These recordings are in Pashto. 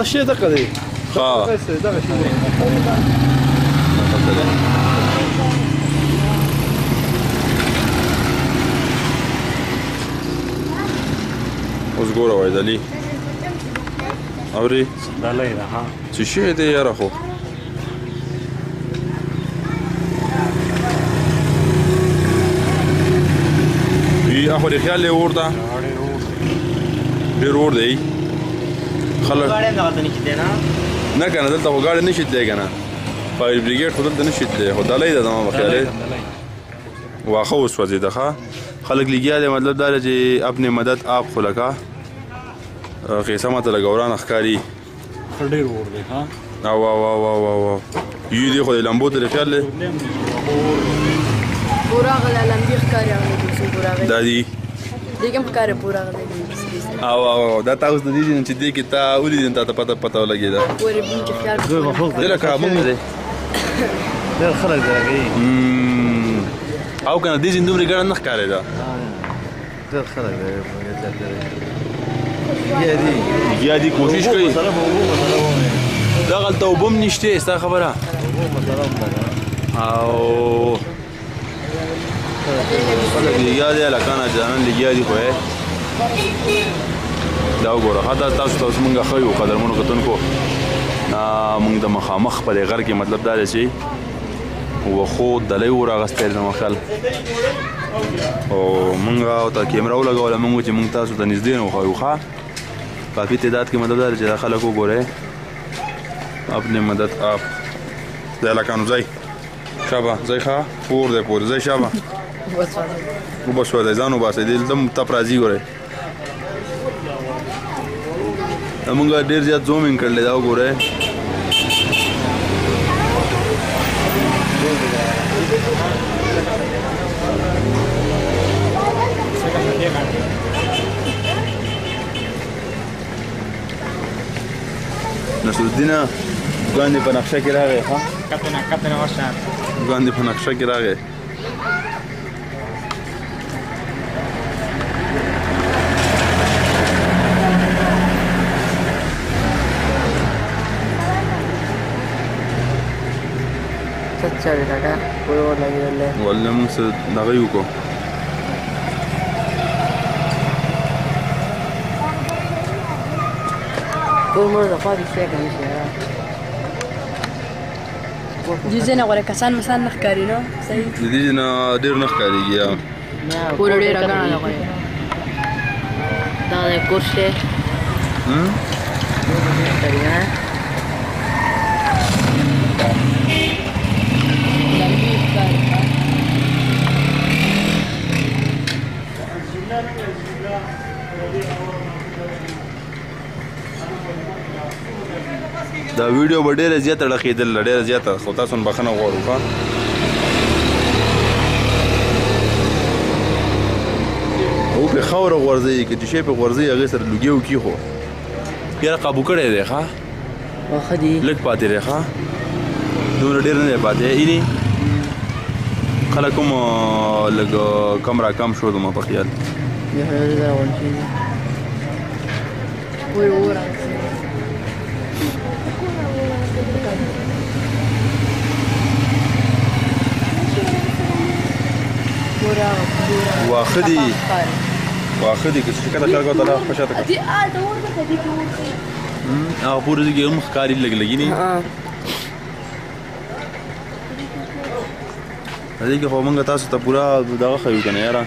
شی دغه دی ها دغه شی اوس ګوره وایدلي اورې ډالۍ ده ها څه شی دی یاره خو اخو دې خیال دی اور ده ډېر اور دی خلک نه که نه دلته خو ګاډی نه شي تللی که نه فایر بریګیډ خو دلته نه شي تللی خو ډالۍ ده زما په خیال دی واښه وسوځېده ښه خلک لګیا دی مطلب دا دی چې اپنې مدد آپ خو لکه قیسه ماته لږه ورانه ښکاري ډېر اور دی ها او یو دی خو د لمبو ته دې خیال دی پورا غلا لمبي ښکاري دا دی دې کوم ښکاري پورا غلا او دا تاسو د دې چې دې کې تا ولیدل تا ته پته ولګېده پورې بون کې خیال دی لکه موږ دی ډېر خلک دی او که نه دې ځین دومرې ګڼه نه ښکارېده ډېر خلک دی لګیا دي کوشش کوي دغلته اوبه هم نشته ستا خبره او خلک لګیا دي هلکان جانان لګیا دي خو دا وګوره دا تاسو ته اوس مونږ ښه یو قدرمنو کتونکو مونږ د مخامخ په دې غر کې مطلب دا دی چې وښو دلی و راغستی دی زما خیال او مونږ ورته کیمره ولګوله مونږ چې مونږ تاسو ته نږدې نه وښیو ښه کافي تعداد کې مطلب دا دی چې دا خلک وګورئ اپنې مدد آپ د هلکانو ځای شابه ځای ښه اور دی پورې ځای شابه وبسوځئ ځان وباسئ دلته تپ راځي ګورئ مونږ ډېر زیات زومینګ کړلی دا وګورئ نصرالدینه ګوان دې په نقشه کې راغی ښه ګوان دې په نقشه کې راغی والله موږ څه دغه یې وکړو دې ځای نه غوره کسان مسان نه ښکاري نو صحیح د دې نه ډېر نه ښکارېږي پوره ډېره ګڼه ده غوره دا دی کورس دی دا ویډیو به ډېره زیاته ډخېدله ډېره زیاته خو تاسو نه بښنه غواړو ښه او پرې خاوره غورځوي که چې شی پرې غورځوي هغې سره لوګي وکړي خو یاره قابو کړی دی ښه لږ پاتې دی ښه دومره ډېر نه دی پاتې اینې خلک هم لږ کم را کم شو زما په خیال واخه دي که څه کته کار کوته لا خوشاته هغه پورې دې هم ښکاري لګ لګي نه دې کې خو موږ تاسو ته پورا دغه خو کنه یاره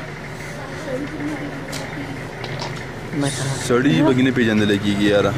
سړی بګینه پیژندل کېږي یاره